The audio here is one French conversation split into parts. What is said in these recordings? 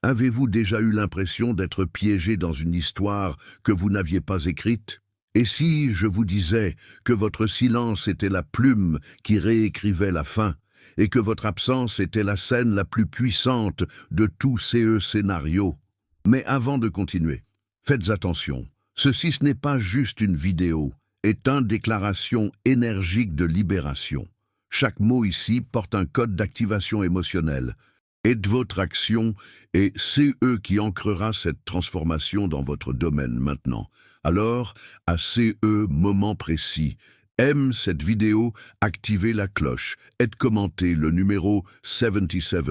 Avez-vous déjà eu l'impression d'être piégé dans une histoire que vous n'aviez pas écrite? Et si je vous disais que votre silence était la plume qui réécrivait la fin, et que votre absence était la scène la plus puissante de tous ces scénarios? Mais avant de continuer, faites attention, ceci ce n'est pas juste une vidéo, est une déclaration énergique de libération. Chaque mot ici porte un code d'activation émotionnelle. Et de votre action, et c'est eux qui ancrera cette transformation dans votre domaine maintenant. Alors, à ces moments précis, aime cette vidéo, activez la cloche, et commentez le numéro 77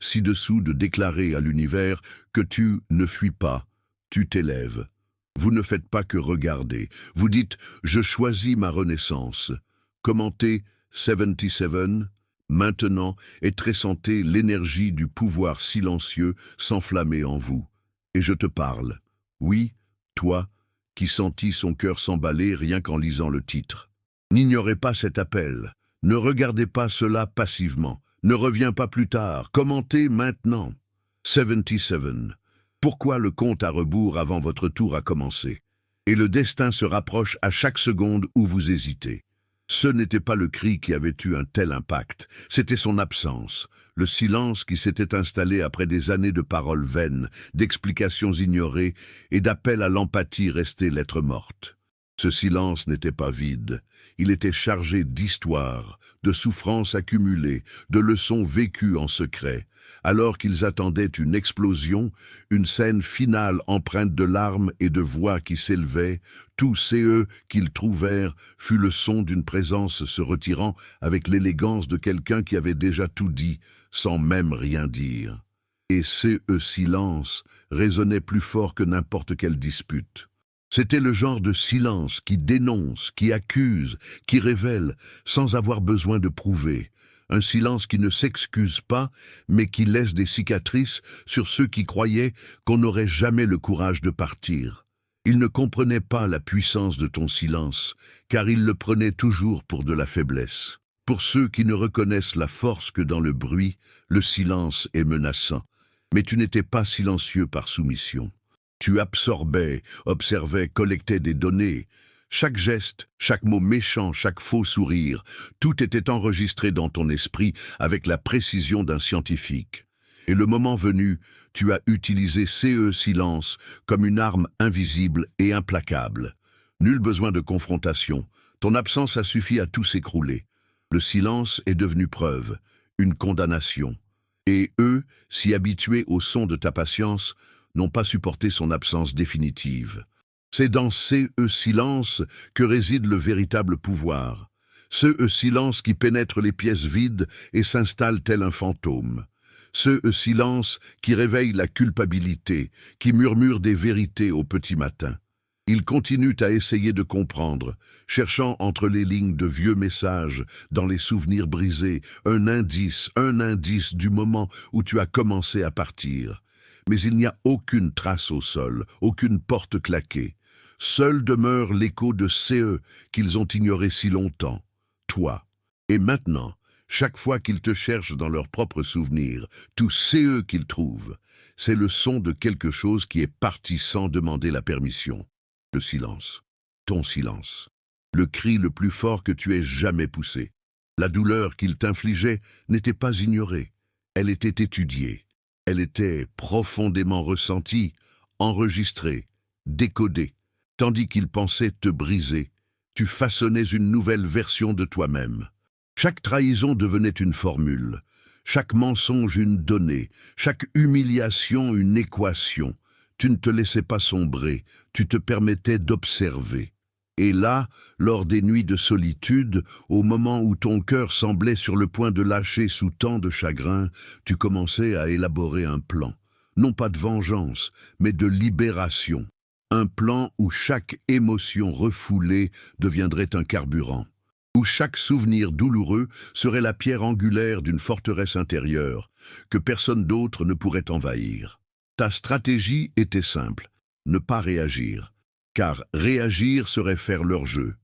ci-dessous de déclarer à l'univers que tu ne fuis pas, tu t'élèves. Vous ne faites pas que regarder, vous dites « Je choisis ma renaissance ». Commentez 77 maintenant et ressentez l'énergie du pouvoir silencieux s'enflammer en vous. Et je te parle. Oui, toi, qui sentis son cœur s'emballer rien qu'en lisant le titre. N'ignorez pas cet appel. Ne regardez pas cela passivement. Ne reviens pas plus tard. Commentez maintenant. 77. Pourquoi le compte à rebours avant votre tour a commencé? Et le destin se rapproche à chaque seconde où vous hésitez. Ce n'était pas le cri qui avait eu un tel impact, c'était son absence, le silence qui s'était installé après des années de paroles vaines, d'explications ignorées et d'appels à l'empathie restées lettres mortes. Ce silence n'était pas vide, il était chargé d'histoires, de souffrances accumulées, de leçons vécues en secret. Alors qu'ils attendaient une explosion, une scène finale empreinte de larmes et de voix qui s'élevaient, tous ces qu'ils trouvèrent fut le son d'une présence se retirant avec l'élégance de quelqu'un qui avait déjà tout dit, sans même rien dire. Et ces silences résonnaient plus fort que n'importe quelle dispute. C'était le genre de silence qui dénonce, qui accuse, qui révèle, sans avoir besoin de prouver. Un silence qui ne s'excuse pas, mais qui laisse des cicatrices sur ceux qui croyaient qu'on n'aurait jamais le courage de partir. Ils ne comprenaient pas la puissance de ton silence, car ils le prenaient toujours pour de la faiblesse. Pour ceux qui ne reconnaissent la force que dans le bruit, le silence est menaçant. Mais tu n'étais pas silencieux par soumission. Tu absorbais, observais, collectais des données. Chaque geste, chaque mot méchant, chaque faux sourire, tout était enregistré dans ton esprit avec la précision d'un scientifique. Et le moment venu, tu as utilisé ces silences comme une arme invisible et implacable. Nul besoin de confrontation, ton absence a suffi à tout s'écrouler. Le silence est devenu preuve, une condamnation. Et eux, si habitués au son de ta patience, n'ont pas supporté son absence définitive. C'est dans ces silences que réside le véritable pouvoir. Ce silence qui pénètre les pièces vides et s'installe tel un fantôme. Ce silence qui réveille la culpabilité, qui murmure des vérités au petit matin. Ils continuent à essayer de comprendre, cherchant entre les lignes de vieux messages, dans les souvenirs brisés, un indice du moment où tu as commencé à partir. Mais il n'y a aucune trace au sol, aucune porte claquée. Seul demeure l'écho de CE qu'ils ont ignoré si longtemps, toi. Et maintenant, chaque fois qu'ils te cherchent dans leurs propres souvenirs, tout CE qu'ils trouvent, c'est le son de quelque chose qui est parti sans demander la permission. Le silence, ton silence, le cri le plus fort que tu aies jamais poussé. La douleur qu'il t'infligeait n'était pas ignorée, elle était étudiée, elle était profondément ressentie, enregistrée, décodée. Tandis qu'il pensait te briser, tu façonnais une nouvelle version de toi-même. Chaque trahison devenait une formule, chaque mensonge une donnée, chaque humiliation une équation. Tu ne te laissais pas sombrer, tu te permettais d'observer. Et là, lors des nuits de solitude, au moment où ton cœur semblait sur le point de lâcher sous tant de chagrin, tu commençais à élaborer un plan, non pas de vengeance, mais de libération. Un plan où chaque émotion refoulée deviendrait un carburant, où chaque souvenir douloureux serait la pierre angulaire d'une forteresse intérieure que personne d'autre ne pourrait envahir. Ta stratégie était simple, ne pas réagir, car réagir serait faire leur jeu.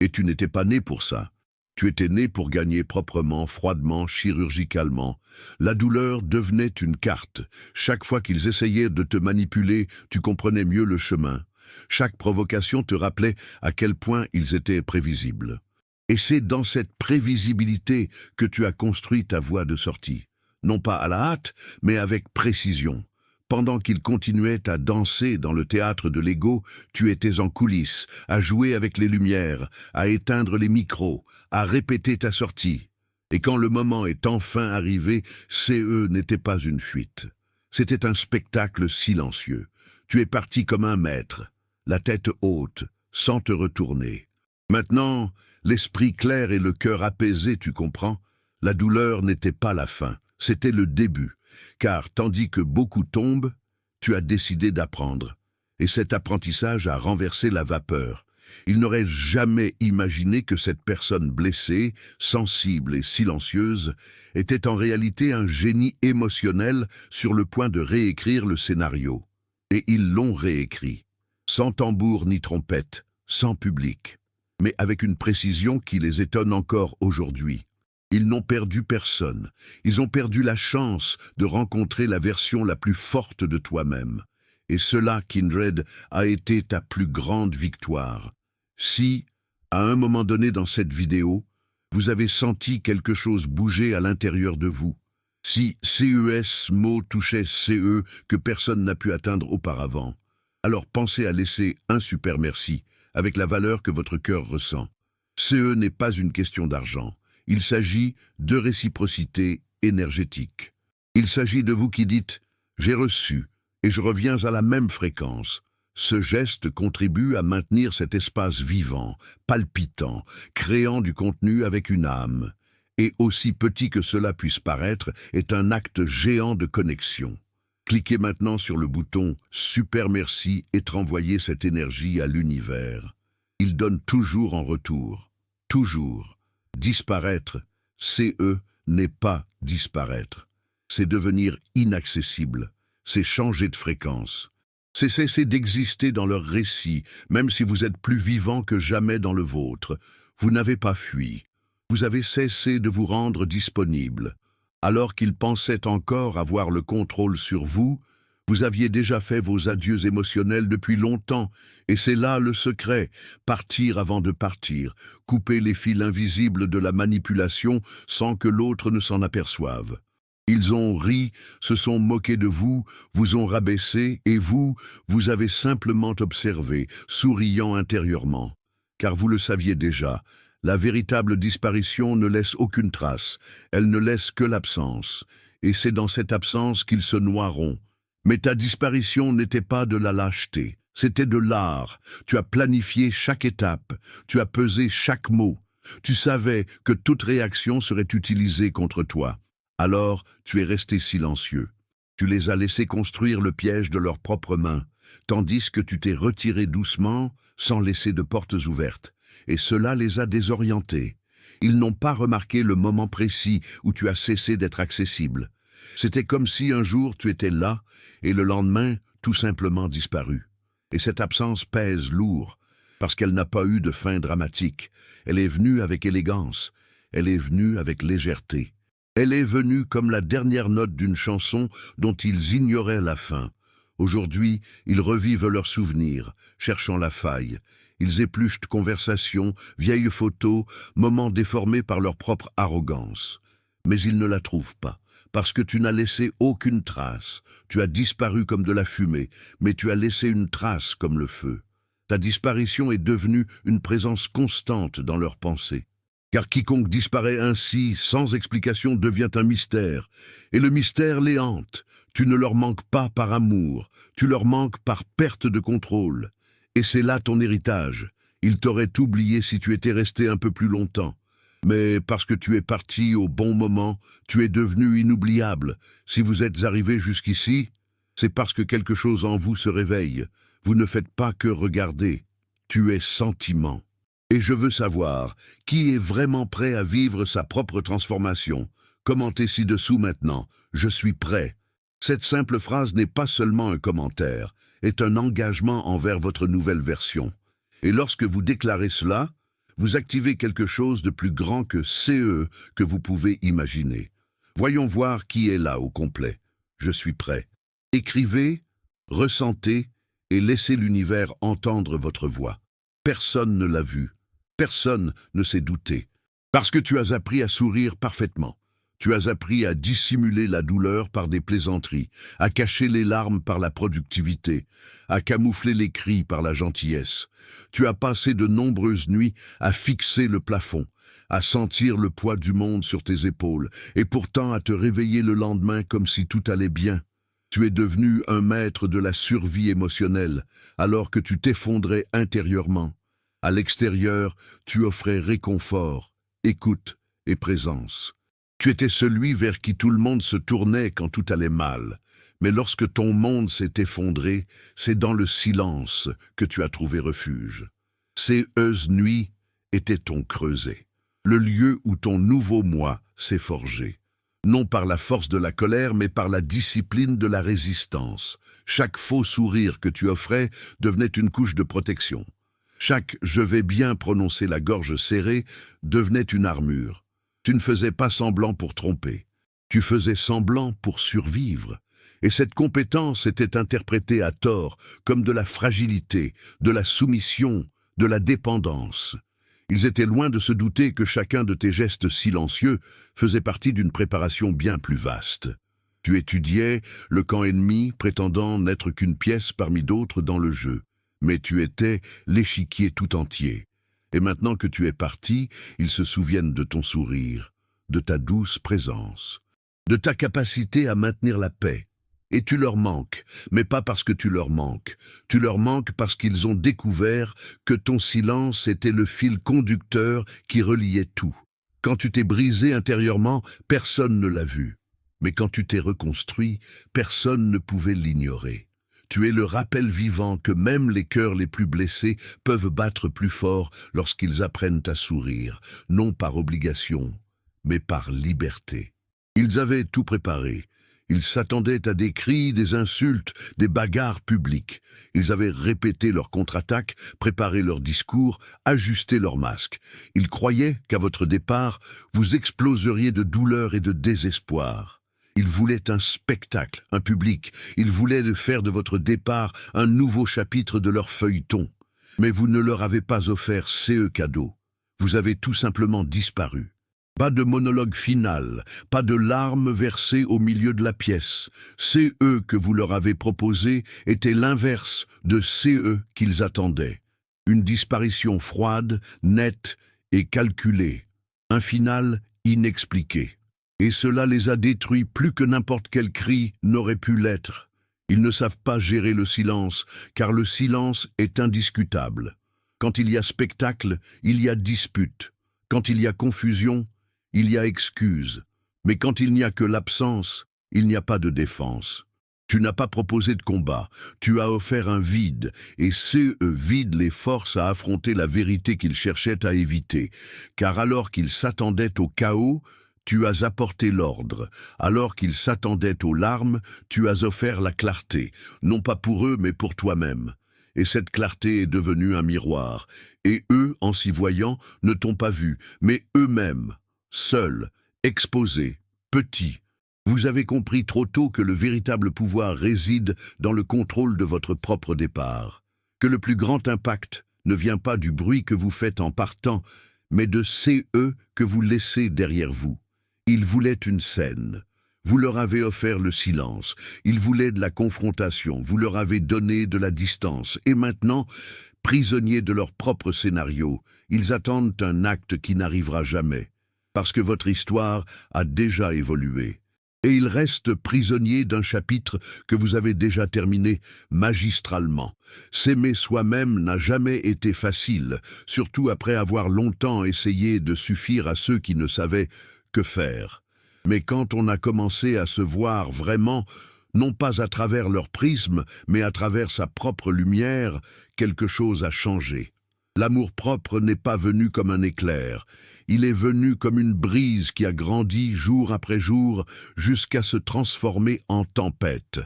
Et tu n'étais pas né pour ça. Tu étais né pour gagner proprement, froidement, chirurgicalement. La douleur devenait une carte. Chaque fois qu'ils essayaient de te manipuler, tu comprenais mieux le chemin. Chaque provocation te rappelait à quel point ils étaient prévisibles. Et c'est dans cette prévisibilité que tu as construit ta voie de sortie. Non pas à la hâte, mais avec précision. Pendant qu'ils continuaient à danser dans le théâtre de l'ego, tu étais en coulisses, à jouer avec les lumières, à éteindre les micros, à répéter ta sortie. Et quand le moment est enfin arrivé, CE n'était pas une fuite. C'était un spectacle silencieux. Tu es parti comme un maître, la tête haute, sans te retourner. Maintenant, l'esprit clair et le cœur apaisé, tu comprends? La douleur n'était pas la fin, c'était le début. Car tandis que beaucoup tombent, tu as décidé d'apprendre. Et cet apprentissage a renversé la vapeur. Il n'aurait jamais imaginé que cette personne blessée, sensible et silencieuse, était en réalité un génie émotionnel sur le point de réécrire le scénario. Et ils l'ont réécrit. Sans tambour ni trompette, sans public. Mais avec une précision qui les étonne encore aujourd'hui. Ils n'ont perdu personne. Ils ont perdu la chance de rencontrer la version la plus forte de toi-même. Et cela, Kindred, a été ta plus grande victoire. Si, à un moment donné dans cette vidéo, vous avez senti quelque chose bouger à l'intérieur de vous, si CES mot touchait CE que personne n'a pu atteindre auparavant, alors pensez à laisser un super merci avec la valeur que votre cœur ressent. CE n'est pas une question d'argent. Il s'agit de réciprocité énergétique. Il s'agit de vous qui dites « j'ai reçu et je reviens à la même fréquence ». Ce geste contribue à maintenir cet espace vivant, palpitant, créant du contenu avec une âme. Et aussi petit que cela puisse paraître, est un acte géant de connexion. Cliquez maintenant sur le bouton « Super merci » et renvoyez cette énergie à l'univers. Il donne toujours en retour. Toujours. Disparaître, CE n'est pas disparaître. C'est devenir inaccessible. C'est changer de fréquence. C'est cesser d'exister dans leur récit, même si vous êtes plus vivant que jamais dans le vôtre. Vous n'avez pas fui. Vous avez cessé de vous rendre disponible. Alors qu'ils pensaient encore avoir le contrôle sur vous, vous aviez déjà fait vos adieux émotionnels depuis longtemps, et c'est là le secret, partir avant de partir, couper les fils invisibles de la manipulation sans que l'autre ne s'en aperçoive. Ils ont ri, se sont moqués de vous, vous ont rabaissé, et vous avez simplement observé, souriant intérieurement. Car vous le saviez déjà, la véritable disparition ne laisse aucune trace, elle ne laisse que l'absence, et c'est dans cette absence qu'ils se noieront. Mais ta disparition n'était pas de la lâcheté, c'était de l'art. Tu as planifié chaque étape, tu as pesé chaque mot. Tu savais que toute réaction serait utilisée contre toi. Alors, tu es resté silencieux. Tu les as laissés construire le piège de leurs propres mains, tandis que tu t'es retiré doucement, sans laisser de portes ouvertes. Et cela les a désorientés. Ils n'ont pas remarqué le moment précis où tu as cessé d'être accessible. C'était comme si un jour tu étais là, et le lendemain, tout simplement disparu. Et cette absence pèse lourd, parce qu'elle n'a pas eu de fin dramatique. Elle est venue avec élégance, elle est venue avec légèreté. Elle est venue comme la dernière note d'une chanson dont ils ignoraient la fin. Aujourd'hui, ils revivent leurs souvenirs, cherchant la faille. Ils épluchent conversations, vieilles photos, moments déformés par leur propre arrogance. Mais ils ne la trouvent pas. Parce que tu n'as laissé aucune trace. Tu as disparu comme de la fumée, mais tu as laissé une trace comme le feu. Ta disparition est devenue une présence constante dans leurs pensées. Car quiconque disparaît ainsi, sans explication, devient un mystère. Et le mystère les hante. Tu ne leur manques pas par amour, tu leur manques par perte de contrôle. Et c'est là ton héritage. Ils t'auraient oublié si tu étais resté un peu plus longtemps. Mais parce que tu es parti au bon moment, tu es devenu inoubliable. Si vous êtes arrivé jusqu'ici, c'est parce que quelque chose en vous se réveille. Vous ne faites pas que regarder. Tu es sentiment. Et je veux savoir, qui est vraiment prêt à vivre sa propre transformation? Commentez ci-dessous maintenant. Je suis prêt. Cette simple phrase n'est pas seulement un commentaire, est un engagement envers votre nouvelle version. Et lorsque vous déclarez cela, Vous activez quelque chose de plus grand que CE que vous pouvez imaginer. Voyons voir qui est là au complet. Je suis prêt. Écrivez, ressentez et laissez l'univers entendre votre voix. Personne ne l'a vu. Personne ne s'est douté. Parce que tu as appris à sourire parfaitement. Tu as appris à dissimuler la douleur par des plaisanteries, à cacher les larmes par la productivité, à camoufler les cris par la gentillesse. Tu as passé de nombreuses nuits à fixer le plafond, à sentir le poids du monde sur tes épaules, et pourtant à te réveiller le lendemain comme si tout allait bien. Tu es devenu un maître de la survie émotionnelle, alors que tu t'effondrais intérieurement. À l'extérieur, tu offrais réconfort, écoute et présence. Tu étais celui vers qui tout le monde se tournait quand tout allait mal. Mais lorsque ton monde s'est effondré, c'est dans le silence que tu as trouvé refuge. Ces nuits étaient ton creuset, le lieu où ton nouveau moi s'est forgé. Non par la force de la colère, mais par la discipline de la résistance. Chaque faux sourire que tu offrais devenait une couche de protection. Chaque « je vais bien » prononcé la gorge serrée devenait une armure. Tu ne faisais pas semblant pour tromper. Tu faisais semblant pour survivre. Et cette compétence était interprétée à tort comme de la fragilité, de la soumission, de la dépendance. Ils étaient loin de se douter que chacun de tes gestes silencieux faisait partie d'une préparation bien plus vaste. Tu étudiais le camp ennemi, prétendant n'être qu'une pièce parmi d'autres dans le jeu. Mais tu étais l'échiquier tout entier. Et maintenant que tu es parti, ils se souviennent de ton sourire, de ta douce présence, de ta capacité à maintenir la paix. Et tu leur manques, mais pas parce que tu leur manques. Tu leur manques parce qu'ils ont découvert que ton silence était le fil conducteur qui reliait tout. Quand tu t'es brisé intérieurement, personne ne l'a vu. Mais quand tu t'es reconstruit, personne ne pouvait l'ignorer. Tu es le rappel vivant que même les cœurs les plus blessés peuvent battre plus fort lorsqu'ils apprennent à sourire, non par obligation, mais par liberté. Ils avaient tout préparé. Ils s'attendaient à des cris, des insultes, des bagarres publiques. Ils avaient répété leur contre-attaque, préparé leur discours, ajusté leur masque. Ils croyaient qu'à votre départ, vous exploseriez de douleur et de désespoir. Ils voulaient un spectacle, un public. Ils voulaient faire de votre départ un nouveau chapitre de leur feuilleton. Mais vous ne leur avez pas offert CE cadeau. Vous avez tout simplement disparu. Pas de monologue final, pas de larmes versées au milieu de la pièce. CE que vous leur avez proposé était l'inverse de CE qu'ils attendaient. Une disparition froide, nette et calculée. Un final inexpliqué. Et cela les a détruits plus que n'importe quel cri n'aurait pu l'être. Ils ne savent pas gérer le silence, car le silence est indiscutable. Quand il y a spectacle, il y a dispute. Quand il y a confusion, il y a excuse. Mais quand il n'y a que l'absence, il n'y a pas de défense. Tu n'as pas proposé de combat, tu as offert un vide, et ce vide les force à affronter la vérité qu'ils cherchaient à éviter. Car alors qu'ils s'attendaient au chaos, tu as apporté l'ordre. Alors qu'ils s'attendaient aux larmes, tu as offert la clarté, non pas pour eux, mais pour toi-même. Et cette clarté est devenue un miroir. Et eux, en s'y voyant, ne t'ont pas vu, mais eux-mêmes, seuls, exposés, petits. Vous avez compris trop tôt que le véritable pouvoir réside dans le contrôle de votre propre départ. Que le plus grand impact ne vient pas du bruit que vous faites en partant, mais de CE que vous laissez derrière vous. Ils voulaient une scène. Vous leur avez offert le silence. Ils voulaient de la confrontation. Vous leur avez donné de la distance. Et maintenant, prisonniers de leur propre scénario, ils attendent un acte qui n'arrivera jamais. Parce que votre histoire a déjà évolué. Et ils restent prisonniers d'un chapitre que vous avez déjà terminé magistralement. S'aimer soi-même n'a jamais été facile, surtout après avoir longtemps essayé de suffire à ceux qui ne savaient que faire. Mais quand on a commencé à se voir vraiment, non pas à travers leur prisme, mais à travers sa propre lumière, quelque chose a changé. L'amour-propre n'est pas venu comme un éclair. Il est venu comme une brise qui a grandi jour après jour jusqu'à se transformer en tempête.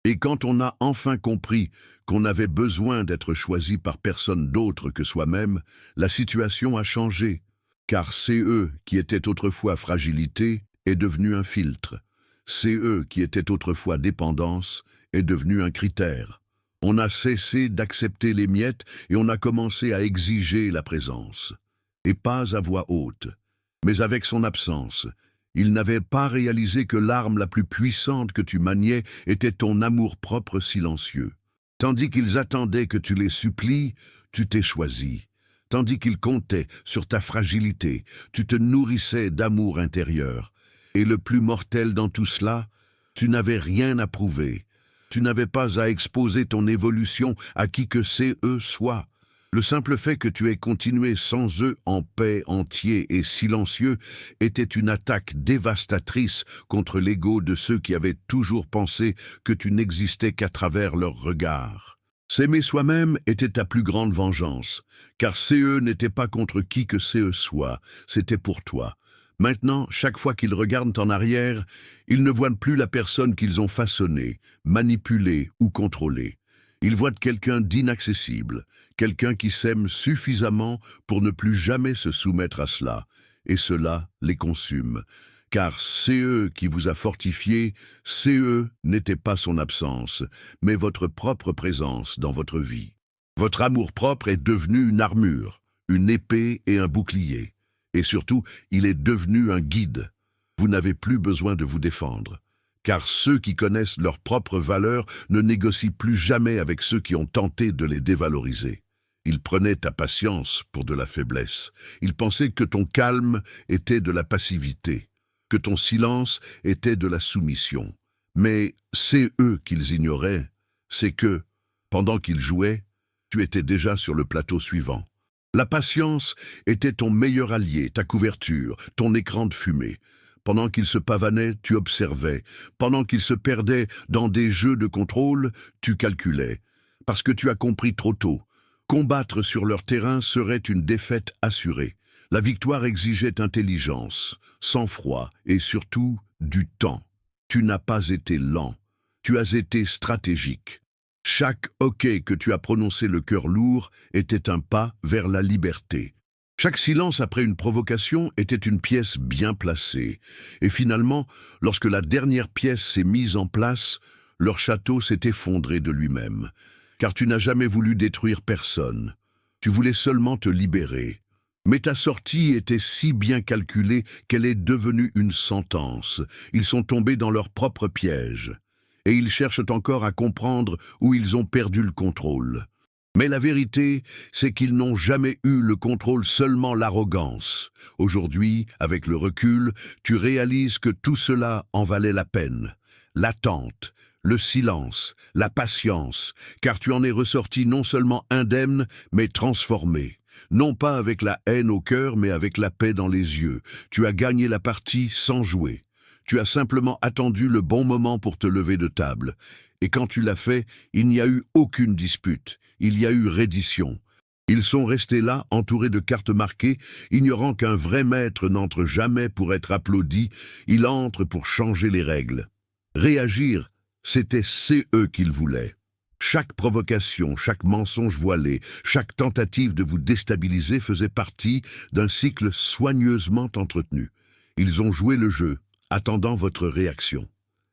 Et quand on a enfin compris qu'on avait besoin d'être choisi par personne d'autre que soi-même, la situation a changé, car CE, qui était autrefois fragilité, est devenu un filtre. CE, qui était autrefois dépendance, est devenu un critère. On a cessé d'accepter les miettes et on a commencé à exiger la présence. Et pas à voix haute, mais avec son absence. Il n'avait pas réalisé que l'arme la plus puissante que tu maniais était ton amour-propre silencieux. Tandis qu'ils attendaient que tu les supplies, tu t'es choisi. Tandis qu'ils comptaient sur ta fragilité, tu te nourrissais d'amour intérieur. Et le plus mortel dans tout cela, tu n'avais rien à prouver. Tu n'avais pas à exposer ton évolution à qui que CE soit. Le simple fait que tu aies continué sans eux en paix, entier et silencieux était une attaque dévastatrice contre l'ego de ceux qui avaient toujours pensé que tu n'existais qu'à travers leur regard. S'aimer soi-même était ta plus grande vengeance, car CE n'était pas contre qui que CE soit, c'était pour toi. Maintenant, chaque fois qu'ils regardent en arrière, ils ne voient plus la personne qu'ils ont façonnée, manipulée ou contrôlée. Ils voient quelqu'un d'inaccessible, quelqu'un qui s'aime suffisamment pour ne plus jamais se soumettre à cela, et cela les consume. Car CE qui vous a fortifié, CE n'était pas son absence, mais votre propre présence dans votre vie. Votre amour-propre est devenu une armure, une épée et un bouclier. Et surtout, il est devenu un guide. Vous n'avez plus besoin de vous défendre. Car ceux qui connaissent leur propre valeur ne négocient plus jamais avec ceux qui ont tenté de les dévaloriser. Ils prenaient ta patience pour de la faiblesse. Ils pensaient que ton calme était de la passivité, que ton silence était de la soumission. Mais c'est eux qu'ils ignoraient, c'est que, pendant qu'ils jouaient, tu étais déjà sur le plateau suivant. La patience était ton meilleur allié, ta couverture, ton écran de fumée. Pendant qu'ils se pavanaient, tu observais. Pendant qu'ils se perdaient dans des jeux de contrôle, tu calculais. Parce que tu as compris trop tôt. Combattre sur leur terrain serait une défaite assurée. La victoire exigeait intelligence, sang-froid et surtout du temps. Tu n'as pas été lent. Tu as été stratégique. Chaque « OK » que tu as prononcé le cœur lourd était un pas vers la liberté. Chaque silence après une provocation était une pièce bien placée. Et finalement, lorsque la dernière pièce s'est mise en place, leur château s'est effondré de lui-même. Car tu n'as jamais voulu détruire personne. Tu voulais seulement te libérer. Mais ta sortie était si bien calculée qu'elle est devenue une sentence. Ils sont tombés dans leur propre piège. Et ils cherchent encore à comprendre où ils ont perdu le contrôle. Mais la vérité, c'est qu'ils n'ont jamais eu le contrôle, seulement l'arrogance. Aujourd'hui, avec le recul, tu réalises que tout cela en valait la peine. L'attente, le silence, la patience, car tu en es ressorti non seulement indemne, mais transformé. Non pas avec la haine au cœur, mais avec la paix dans les yeux. Tu as gagné la partie sans jouer. Tu as simplement attendu le bon moment pour te lever de table. Et quand tu l'as fait, il n'y a eu aucune dispute. Il y a eu reddition. Ils sont restés là, entourés de cartes marquées, ignorant qu'un vrai maître n'entre jamais pour être applaudi, il entre pour changer les règles. Réagir, c'était eux qu'ils voulaient. Chaque provocation, chaque mensonge voilé, chaque tentative de vous déstabiliser faisait partie d'un cycle soigneusement entretenu. Ils ont joué le jeu, attendant votre réaction.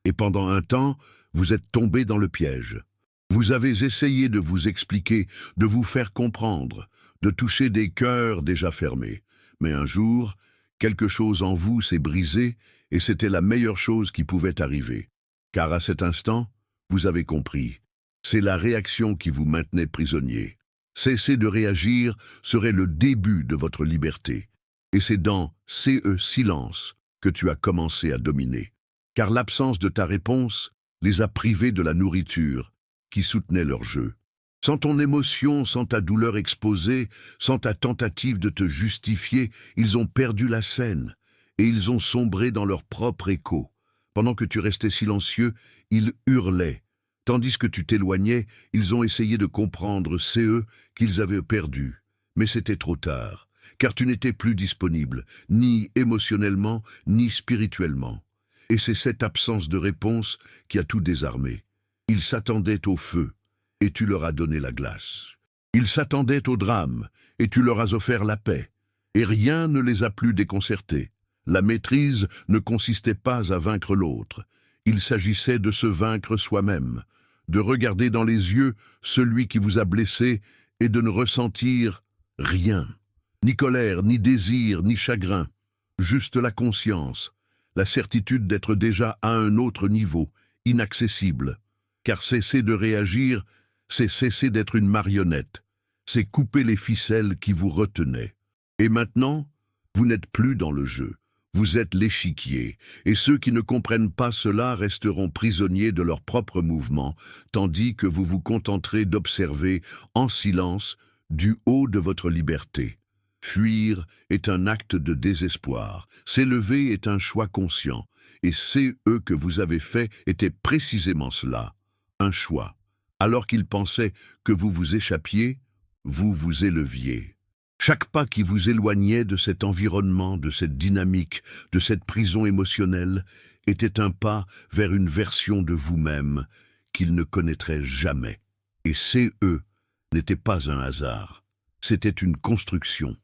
Et pendant un temps, vous êtes tombé dans le piège. Vous avez essayé de vous expliquer, de vous faire comprendre, de toucher des cœurs déjà fermés. Mais un jour, quelque chose en vous s'est brisé et c'était la meilleure chose qui pouvait arriver. Car à cet instant, vous avez compris. C'est la réaction qui vous maintenait prisonnier. Cesser de réagir serait le début de votre liberté. Et c'est dans silence que tu as commencé à dominer. Car l'absence de ta réponse les a privés de la nourriture qui soutenait leur jeu. Sans ton émotion, sans ta douleur exposée, sans ta tentative de te justifier, ils ont perdu la scène et ils ont sombré dans leur propre écho. Pendant que tu restais silencieux, ils hurlaient. Tandis que tu t'éloignais, ils ont essayé de comprendre CE qu'ils avaient perdu. Mais c'était trop tard, car tu n'étais plus disponible, ni émotionnellement, ni spirituellement. Et c'est cette absence de réponse qui a tout désarmé. Ils s'attendaient au feu, et tu leur as donné la glace. Ils s'attendaient au drame, et tu leur as offert la paix. Et rien ne les a plus déconcertés. La maîtrise ne consistait pas à vaincre l'autre. Il s'agissait de se vaincre soi-même, de regarder dans les yeux celui qui vous a blessé et de ne ressentir rien. Ni colère, ni désir, ni chagrin. Juste la conscience, la certitude d'être déjà à un autre niveau, inaccessible. Car cesser de réagir, c'est cesser d'être une marionnette. C'est couper les ficelles qui vous retenaient. Et maintenant, vous n'êtes plus dans le jeu. Vous êtes l'échiquier, et ceux qui ne comprennent pas cela resteront prisonniers de leurs propres mouvements, tandis que vous vous contenterez d'observer, en silence, du haut de votre liberté. Fuir est un acte de désespoir, s'élever est un choix conscient, et eux que vous avez fait était précisément cela, un choix. Alors qu'ils pensaient que vous vous échappiez, vous vous éleviez. Chaque pas qui vous éloignait de cet environnement, de cette dynamique, de cette prison émotionnelle, était un pas vers une version de vous-même qu'ils ne connaîtraient jamais. Et eux n'était pas un hasard. C'était une construction,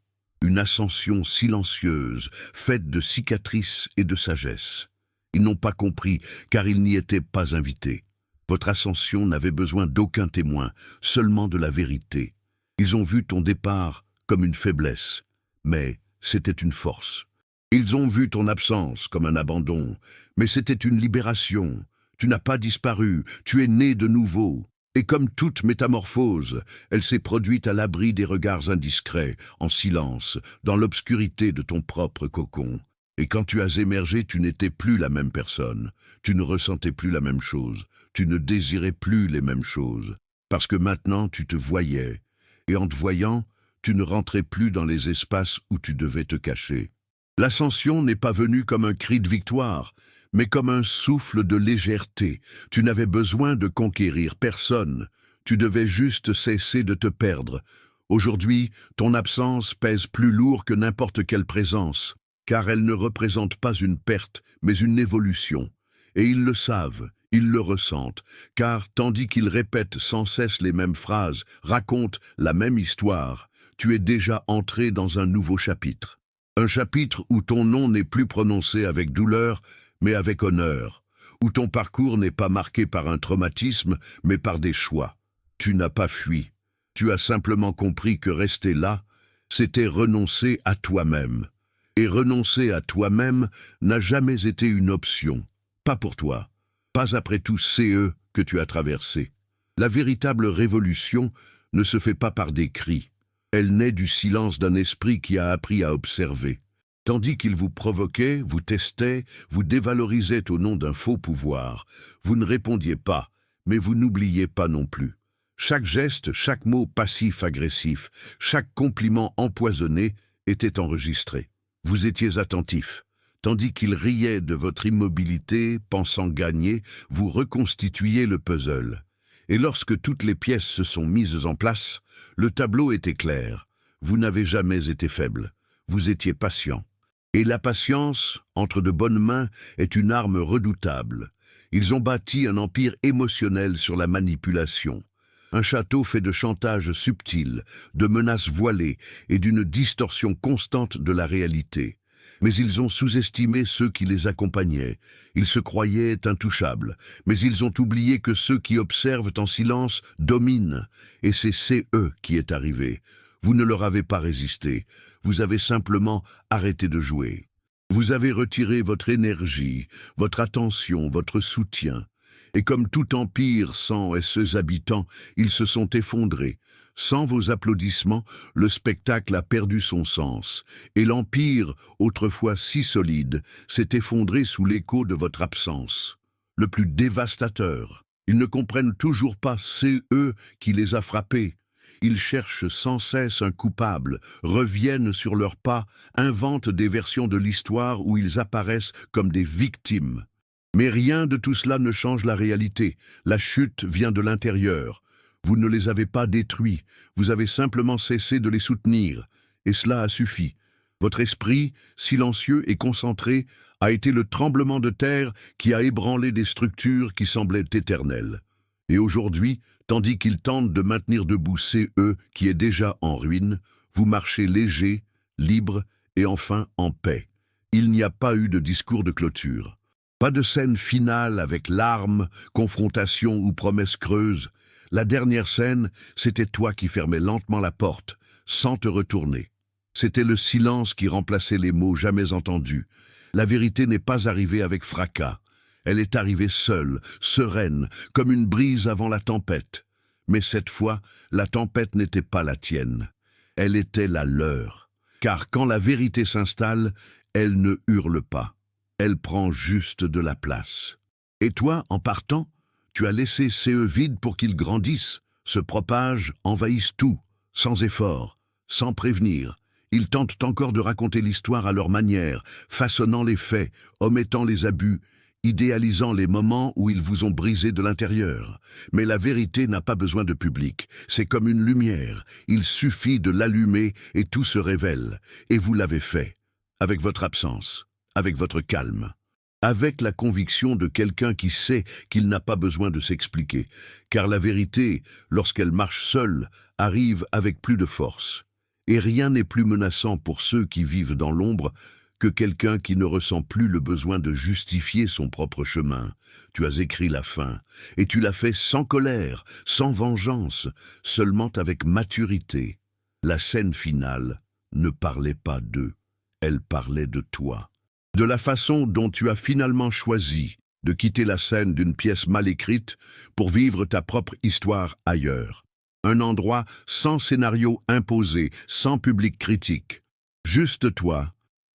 une ascension silencieuse, faite de cicatrices et de sagesse. Ils n'ont pas compris, car ils n'y étaient pas invités. Votre ascension n'avait besoin d'aucun témoin, seulement de la vérité. Ils ont vu ton départ comme une faiblesse, mais c'était une force. Ils ont vu ton absence comme un abandon, mais c'était une libération. Tu n'as pas disparu, tu es né de nouveau. Et comme toute métamorphose, elle s'est produite à l'abri des regards indiscrets, en silence, dans l'obscurité de ton propre cocon. Et quand tu as émergé, tu n'étais plus la même personne, tu ne ressentais plus la même chose, tu ne désirais plus les mêmes choses, parce que maintenant tu te voyais, et en te voyant, tu ne rentrais plus dans les espaces où tu devais te cacher. L'ascension n'est pas venue comme un cri de victoire, mais comme un souffle de légèreté. Tu n'avais besoin de conquérir personne, tu devais juste cesser de te perdre. Aujourd'hui, ton absence pèse plus lourd que n'importe quelle présence, car elle ne représente pas une perte, mais une évolution. Et ils le savent, ils le ressentent, car tandis qu'ils répètent sans cesse les mêmes phrases, racontent la même histoire, tu es déjà entré dans un nouveau chapitre. Un chapitre où ton nom n'est plus prononcé avec douleur, mais avec honneur, où ton parcours n'est pas marqué par un traumatisme, mais par des choix. Tu n'as pas fui, tu as simplement compris que rester là, c'était renoncer à toi-même. Et renoncer à toi-même n'a jamais été une option, pas pour toi, pas après tout eux que tu as traversé. La véritable révolution ne se fait pas par des cris. Elle naît du silence d'un esprit qui a appris à observer. Tandis qu'il vous provoquait, vous testait, vous dévalorisait au nom d'un faux pouvoir, vous ne répondiez pas, mais vous n'oubliez pas non plus. Chaque geste, chaque mot passif-agressif, chaque compliment empoisonné était enregistré. Vous étiez attentif. Tandis qu'il riait de votre immobilité, pensant gagner, vous reconstituiez le puzzle. Et lorsque toutes les pièces se sont mises en place, le tableau était clair. Vous n'avez jamais été faible. Vous étiez patient. Et la patience, entre de bonnes mains, est une arme redoutable. Ils ont bâti un empire émotionnel sur la manipulation. Un château fait de chantage subtil, de menaces voilées et d'une distorsion constante de la réalité. Mais ils ont sous-estimé ceux qui les accompagnaient. Ils se croyaient intouchables, mais ils ont oublié que ceux qui observent en silence dominent, et c'est eux qui est arrivé. Vous ne leur avez pas résisté, vous avez simplement arrêté de jouer. Vous avez retiré votre énergie, votre attention, votre soutien. Et comme tout empire sans ses habitants, ils se sont effondrés. Sans vos applaudissements, le spectacle a perdu son sens, et l'empire, autrefois si solide, s'est effondré sous l'écho de votre absence. Le plus dévastateur. Ils ne comprennent toujours pas, c'est eux qui les a frappés. Ils cherchent sans cesse un coupable, reviennent sur leurs pas, inventent des versions de l'histoire où ils apparaissent comme des victimes. Mais rien de tout cela ne change la réalité. La chute vient de l'intérieur. Vous ne les avez pas détruits, vous avez simplement cessé de les soutenir, et cela a suffi. Votre esprit, silencieux et concentré, a été le tremblement de terre qui a ébranlé des structures qui semblaient éternelles. Et aujourd'hui, tandis qu'ils tentent de maintenir debout CE qui est déjà en ruine, vous marchez léger, libre et enfin en paix. Il n'y a pas eu de discours de clôture. Pas de scène finale avec larmes, confrontation ou promesses creuses. La dernière scène, c'était toi qui fermais lentement la porte, sans te retourner. C'était le silence qui remplaçait les mots jamais entendus. La vérité n'est pas arrivée avec fracas. Elle est arrivée seule, sereine, comme une brise avant la tempête. Mais cette fois, la tempête n'était pas la tienne. Elle était la leur. Car quand la vérité s'installe, elle ne hurle pas. Elle prend juste de la place. Et toi, en partant, tu as laissé CE vide pour qu'il grandisse, se propage, envahisse tout, sans effort, sans prévenir. Ils tentent encore de raconter l'histoire à leur manière, façonnant les faits, omettant les abus, idéalisant les moments où ils vous ont brisé de l'intérieur. Mais la vérité n'a pas besoin de public. C'est comme une lumière. Il suffit de l'allumer et tout se révèle. Et vous l'avez fait, avec votre absence, avec votre calme, avec la conviction de quelqu'un qui sait qu'il n'a pas besoin de s'expliquer. Car la vérité, lorsqu'elle marche seule, arrive avec plus de force. Et rien n'est plus menaçant pour ceux qui vivent dans l'ombre que quelqu'un qui ne ressent plus le besoin de justifier son propre chemin. Tu as écrit la fin, et tu l'as fait sans colère, sans vengeance, seulement avec maturité. La scène finale ne parlait pas d'eux, elle parlait de toi. De la façon dont tu as finalement choisi de quitter la scène d'une pièce mal écrite pour vivre ta propre histoire ailleurs. Un endroit sans scénario imposé, sans public critique. Juste toi,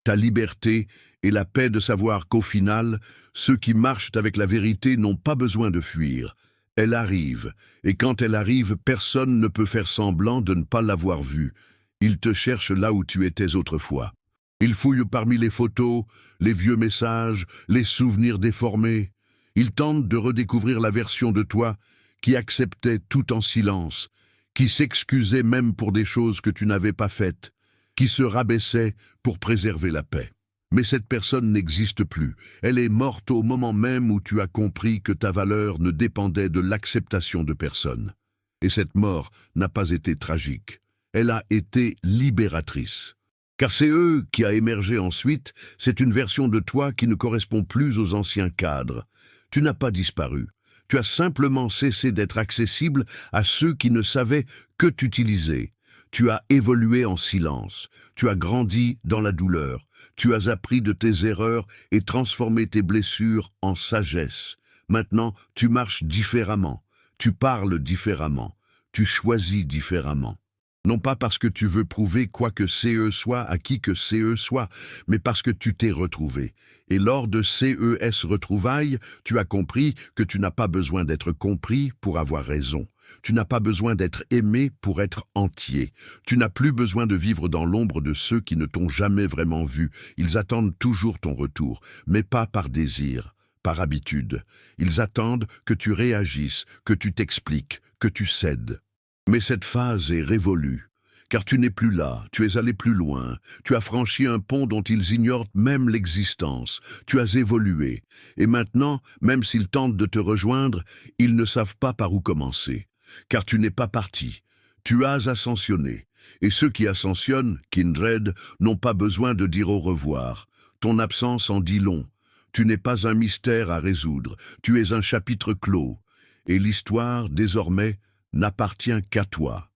ta liberté et la paix de savoir qu'au final, ceux qui marchent avec la vérité n'ont pas besoin de fuir. Elle arrive, et quand elle arrive, personne ne peut faire semblant de ne pas l'avoir vue. Ils te cherchent là où tu étais autrefois. Ils fouillent parmi les photos, les vieux messages, les souvenirs déformés. Ils tentent de redécouvrir la version de toi qui acceptait tout en silence, qui s'excusait même pour des choses que tu n'avais pas faites, qui se rabaissait pour préserver la paix. Mais cette personne n'existe plus. Elle est morte au moment même où tu as compris que ta valeur ne dépendait de l'acceptation de personne. Et cette mort n'a pas été tragique. Elle a été libératrice. Car c'est eux qui a émergé ensuite, c'est une version de toi qui ne correspond plus aux anciens cadres. Tu n'as pas disparu. Tu as simplement cessé d'être accessible à ceux qui ne savaient que t'utiliser. Tu as évolué en silence. Tu as grandi dans la douleur. Tu as appris de tes erreurs et transformé tes blessures en sagesse. Maintenant, tu marches différemment. Tu parles différemment. Tu choisis différemment. Non pas parce que tu veux prouver quoi que CE soit à qui que CE soit, mais parce que tu t'es retrouvé. Et lors de CES retrouvailles, tu as compris que tu n'as pas besoin d'être compris pour avoir raison. Tu n'as pas besoin d'être aimé pour être entier. Tu n'as plus besoin de vivre dans l'ombre de ceux qui ne t'ont jamais vraiment vu. Ils attendent toujours ton retour, mais pas par désir, par habitude. Ils attendent que tu réagisses, que tu t'expliques, que tu cèdes. Mais cette phase est révolue, car tu n'es plus là, tu es allé plus loin, tu as franchi un pont dont ils ignorent même l'existence, tu as évolué, et maintenant, même s'ils tentent de te rejoindre, ils ne savent pas par où commencer, car tu n'es pas parti, tu as ascensionné, et ceux qui ascensionnent, Kindred, n'ont pas besoin de dire au revoir. Ton absence en dit long, tu n'es pas un mystère à résoudre, tu es un chapitre clos, et l'histoire, désormais, n'appartient qu'à toi.